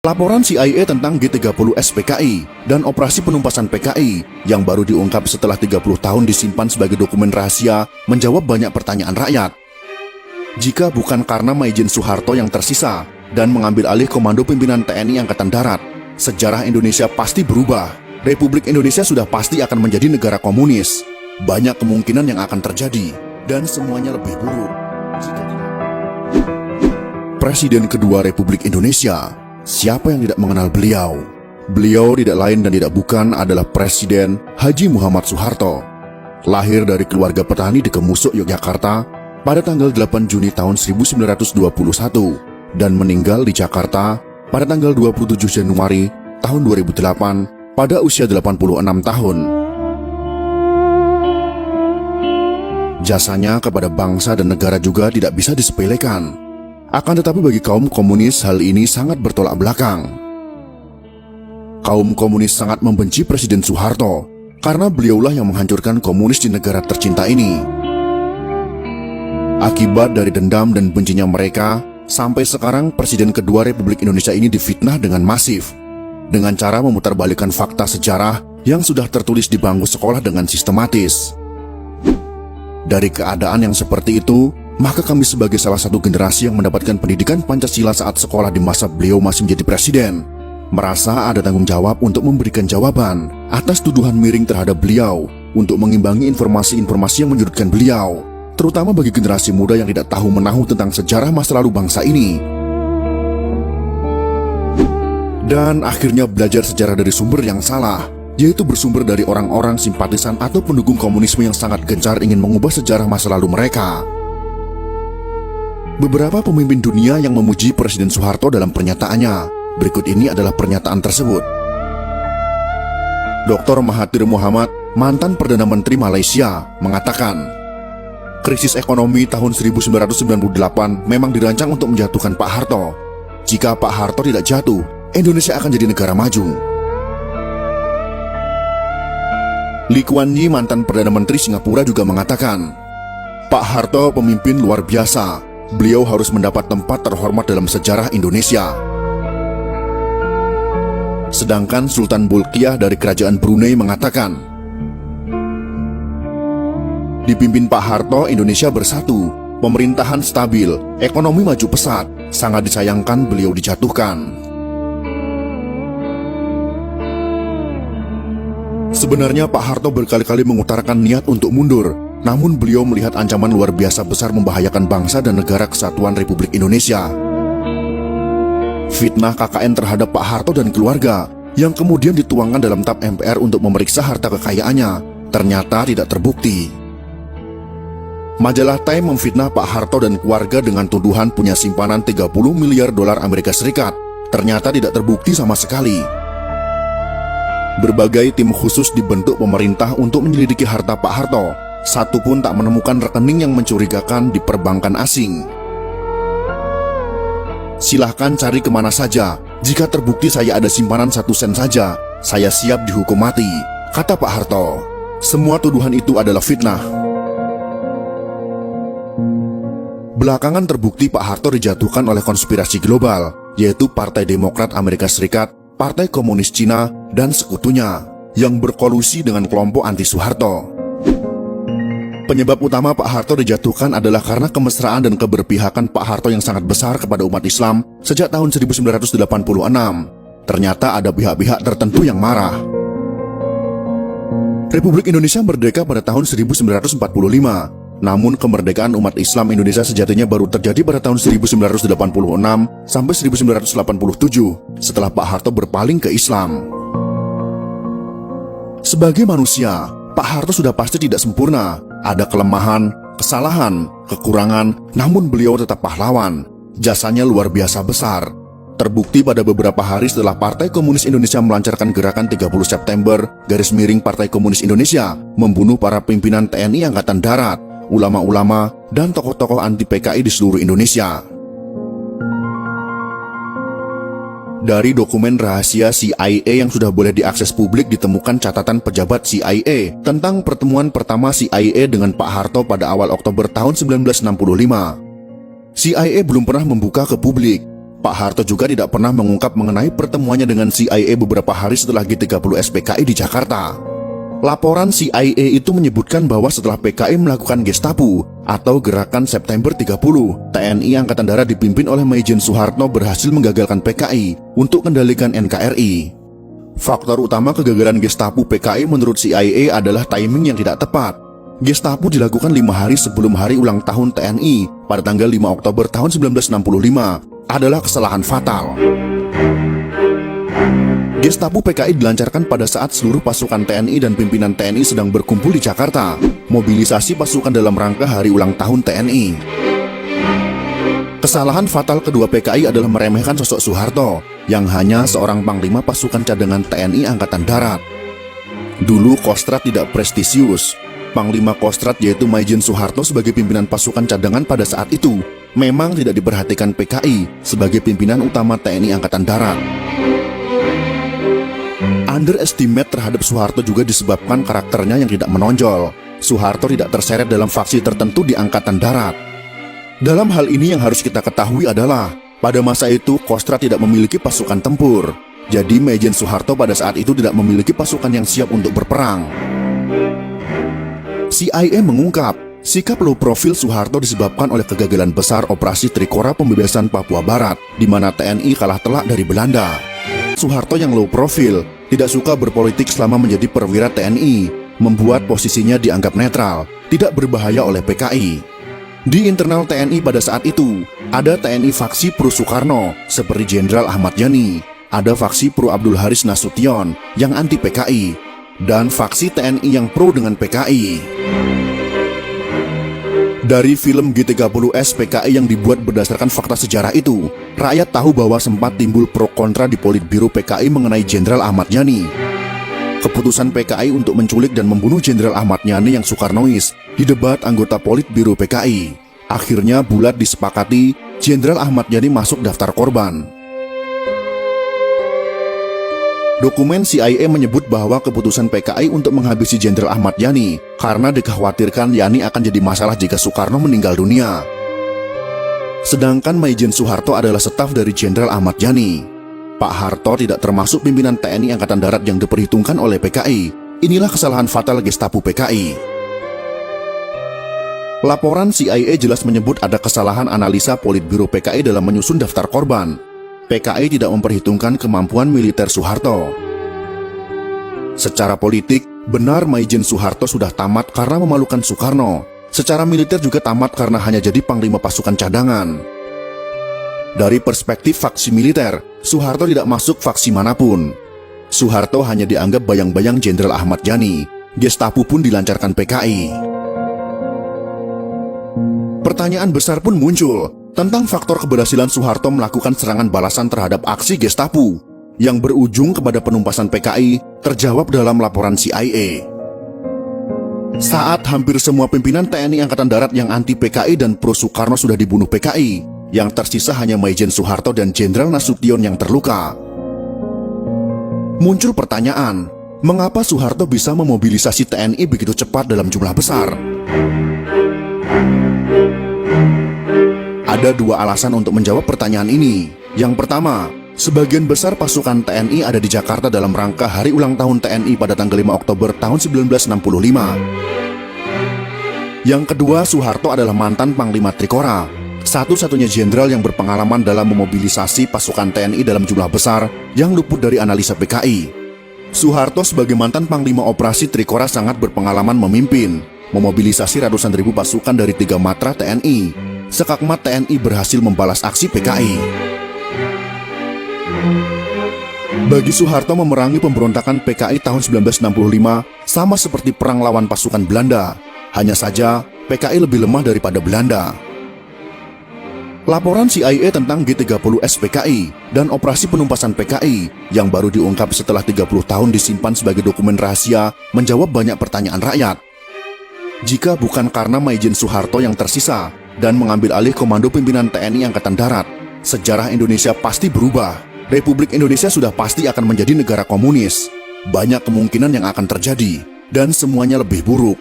Laporan CIA tentang G30S PKI dan operasi penumpasan PKI yang baru diungkap setelah 30 tahun disimpan sebagai dokumen rahasia menjawab banyak pertanyaan rakyat. Jika bukan karena Maijen Soeharto yang tersisa dan mengambil alih komando pimpinan TNI Angkatan Darat, sejarah Indonesia pasti berubah. Republik Indonesia sudah pasti akan menjadi negara komunis. Banyak kemungkinan yang akan terjadi dan semuanya lebih buruk. Presiden kedua Republik Indonesia. Siapa yang tidak mengenal beliau? Beliau tidak lain dan tidak bukan adalah Presiden Haji Muhammad Soeharto. Lahir dari keluarga petani di Kemusuk, Yogyakarta pada tanggal 8 Juni tahun 1921 dan meninggal di Jakarta pada tanggal 27 Januari tahun 2008 pada usia 86 tahun. Jasanya kepada bangsa dan negara juga tidak bisa disepelekan. Akan tetapi bagi kaum komunis hal ini sangat bertolak belakang. Kaum komunis sangat membenci Presiden Soeharto karena beliaulah yang menghancurkan komunis di negara tercinta ini. Akibat dari dendam dan bencinya mereka, sampai sekarang Presiden kedua Republik Indonesia ini difitnah dengan masif, dengan cara memutarbalikkan fakta sejarah yang sudah tertulis di bangku sekolah dengan sistematis. Dari keadaan yang seperti itu, maka kami sebagai salah satu generasi yang mendapatkan pendidikan Pancasila saat sekolah di masa beliau masih menjadi presiden, merasa ada tanggung jawab untuk memberikan jawaban atas tuduhan miring terhadap beliau, untuk mengimbangi informasi-informasi yang menyudutkan beliau, terutama bagi generasi muda yang tidak tahu menahu tentang sejarah masa lalu bangsa ini. Dan akhirnya belajar sejarah dari sumber yang salah, yaitu bersumber dari orang-orang simpatisan atau pendukung komunisme yang sangat gencar ingin mengubah sejarah masa lalu mereka. Beberapa pemimpin dunia yang memuji Presiden Soeharto dalam pernyataannya. Berikut ini adalah pernyataan tersebut. Dr. Mahathir Mohamad, mantan Perdana Menteri Malaysia, mengatakan, krisis ekonomi tahun 1998 memang dirancang untuk menjatuhkan Pak Harto. Jika Pak Harto tidak jatuh, Indonesia akan jadi negara maju. Lee Kuan Yew, mantan Perdana Menteri Singapura, juga mengatakan, Pak Harto pemimpin luar biasa. Beliau harus mendapat tempat terhormat dalam sejarah Indonesia. Sedangkan Sultan Bolkiah dari Kerajaan Brunei mengatakan, dipimpin Pak Harto, Indonesia bersatu, pemerintahan stabil, ekonomi maju pesat, sangat disayangkan beliau dijatuhkan. Sebenarnya Pak Harto berkali-kali mengutarakan niat untuk mundur, namun beliau melihat ancaman luar biasa besar membahayakan bangsa dan negara kesatuan Republik Indonesia. Fitnah KKN terhadap Pak Harto dan keluarga yang kemudian dituangkan dalam TAP MPR untuk memeriksa harta kekayaannya ternyata tidak terbukti. Majalah Time memfitnah Pak Harto dan keluarga dengan tuduhan punya simpanan 30 miliar dolar Amerika Serikat. Ternyata tidak terbukti sama sekali. Berbagai tim khusus dibentuk pemerintah untuk menyelidiki harta Pak Harto. Satu pun tak menemukan rekening yang mencurigakan di perbankan asing. Silahkan cari kemana saja. Jika terbukti saya ada simpanan 1 sen saja, saya siap dihukum mati, kata Pak Harto. Semua tuduhan itu adalah fitnah. Belakangan terbukti Pak Harto dijatuhkan oleh konspirasi global, yaitu Partai Demokrat Amerika Serikat, Partai Komunis Cina, dan sekutunya, yang berkolusi dengan kelompok anti-Soeharto. Penyebab utama Pak Harto dijatuhkan adalah karena kemesraan dan keberpihakan Pak Harto yang sangat besar kepada umat Islam sejak tahun 1986. Ternyata ada pihak-pihak tertentu yang marah. Republik Indonesia merdeka pada tahun 1945. Namun kemerdekaan umat Islam Indonesia sejatinya baru terjadi pada tahun 1986 sampai 1987 setelah Pak Harto berpaling ke Islam. Sebagai manusia, Pak Harto sudah pasti tidak sempurna. Ada kelemahan, kesalahan, kekurangan, namun beliau tetap pahlawan. Jasanya luar biasa besar. Terbukti pada beberapa hari setelah Partai Komunis Indonesia melancarkan gerakan 30 September, Partai Komunis Indonesia, membunuh para pimpinan TNI Angkatan Darat, ulama-ulama, dan tokoh-tokoh anti PKI di seluruh Indonesia. Dari dokumen rahasia CIA yang sudah boleh diakses publik ditemukan catatan pejabat CIA tentang pertemuan pertama CIA dengan Pak Harto pada awal Oktober tahun 1965. CIA belum pernah membuka ke publik. Pak Harto juga tidak pernah mengungkap mengenai pertemuannya dengan CIA beberapa hari setelah G30 SPKI di Jakarta. Laporan CIA itu menyebutkan bahwa setelah PKI melakukan Gestapo atau Gerakan September 30, TNI Angkatan Darat dipimpin oleh Maijen Soeharto berhasil menggagalkan PKI untuk kendalikan NKRI. Faktor utama kegagalan Gestapo PKI menurut CIA adalah timing yang tidak tepat. Gestapo dilakukan 5 hari sebelum hari ulang tahun TNI pada tanggal 5 Oktober tahun 1965 adalah kesalahan fatal. Gestapo PKI dilancarkan pada saat seluruh pasukan TNI dan pimpinan TNI sedang berkumpul di Jakarta, mobilisasi pasukan dalam rangka hari ulang tahun TNI. Kesalahan fatal kedua PKI adalah meremehkan sosok Soeharto, yang hanya seorang panglima pasukan cadangan TNI Angkatan Darat. Dulu Kostrad tidak prestisius. Panglima Kostrad yaitu Maijen Soeharto sebagai pimpinan pasukan cadangan pada saat itu memang tidak diperhatikan PKI sebagai pimpinan utama TNI Angkatan Darat. Underestimate terhadap Soeharto juga disebabkan karakternya yang tidak menonjol. Soeharto tidak terseret dalam faksi tertentu di Angkatan Darat. Dalam hal ini yang harus kita ketahui adalah, pada masa itu Kostrad tidak memiliki pasukan tempur. Jadi Maijen Soeharto pada saat itu tidak memiliki pasukan yang siap untuk berperang. CIA mengungkap, sikap low profil Soeharto disebabkan oleh kegagalan besar operasi Trikora pembebasan Papua Barat, di mana TNI kalah telak dari Belanda. Soeharto yang low profil, tidak suka berpolitik selama menjadi perwira TNI, membuat posisinya dianggap netral, tidak berbahaya oleh PKI. Di internal TNI pada saat itu, ada TNI faksi pro Soekarno, seperti Jenderal Ahmad Yani, ada faksi pro Abdul Haris Nasution, yang anti PKI, dan faksi TNI yang pro dengan PKI. Dari film G30S PKI yang dibuat berdasarkan fakta sejarah itu, rakyat tahu bahwa sempat timbul pro kontra di Politbiro PKI mengenai Jenderal Ahmad Yani. Keputusan PKI untuk menculik dan membunuh Jenderal Ahmad Yani yang Soekarnois didebat anggota Politbiro PKI. Akhirnya bulat disepakati Jenderal Ahmad Yani masuk daftar korban. Dokumen CIA menyebut bahwa keputusan PKI untuk menghabisi Jenderal Ahmad Yani karena dikhawatirkan Yani akan jadi masalah jika Soekarno meninggal dunia. Sedangkan Maijen Soeharto adalah staf dari Jenderal Ahmad Yani. Pak Harto tidak termasuk pimpinan TNI Angkatan Darat yang diperhitungkan oleh PKI. Inilah kesalahan fatal Gestapo PKI. Laporan CIA jelas menyebut ada kesalahan analisa Politbiro PKI dalam menyusun daftar korban. PKI tidak memperhitungkan kemampuan militer Soeharto. Secara politik, benar Maijen Soeharto sudah tamat karena memalukan Soekarno. Secara militer juga tamat karena hanya jadi panglima pasukan cadangan. Dari perspektif faksi militer, Soeharto tidak masuk faksi manapun. Soeharto hanya dianggap bayang-bayang Jenderal Ahmad Yani. Gestapo pun dilancarkan PKI. Pertanyaan besar pun muncul tentang faktor keberhasilan Soeharto melakukan serangan balasan terhadap aksi Gestapo yang berujung kepada penumpasan PKI terjawab dalam laporan CIA. Saat hampir semua pimpinan TNI Angkatan Darat yang anti PKI dan pro Soekarno sudah dibunuh PKI, yang tersisa hanya Maijen Soeharto dan Jenderal Nasution yang terluka. Muncul pertanyaan, mengapa Soeharto bisa memobilisasi TNI begitu cepat dalam jumlah besar? Ada dua alasan untuk menjawab pertanyaan ini. Yang pertama, sebagian besar pasukan TNI ada di Jakarta dalam rangka hari ulang tahun TNI pada tanggal 5 Oktober tahun 1965. Yang kedua, Soeharto adalah mantan Panglima Trikora, satu-satunya jenderal yang berpengalaman dalam memobilisasi pasukan TNI dalam jumlah besar yang luput dari analisa PKI. Soeharto sebagai mantan Panglima Operasi Trikora sangat berpengalaman memimpin, memobilisasi ratusan ribu pasukan dari 3 matra TNI. Sekakmat TNI berhasil membalas aksi PKI. Bagi Soeharto memerangi pemberontakan PKI tahun 1965 sama seperti perang lawan pasukan Belanda. Hanya saja PKI lebih lemah daripada Belanda. Laporan CIA tentang G30S PKI dan operasi penumpasan PKI yang baru diungkap setelah 30 tahun disimpan sebagai dokumen rahasia menjawab banyak pertanyaan rakyat. Jika bukan karena Maijen Soeharto yang tersisa dan mengambil alih komando pimpinan TNI Angkatan Darat, sejarah Indonesia pasti berubah. Republik Indonesia sudah pasti akan menjadi negara komunis. Banyak kemungkinan yang akan terjadi, dan semuanya lebih buruk.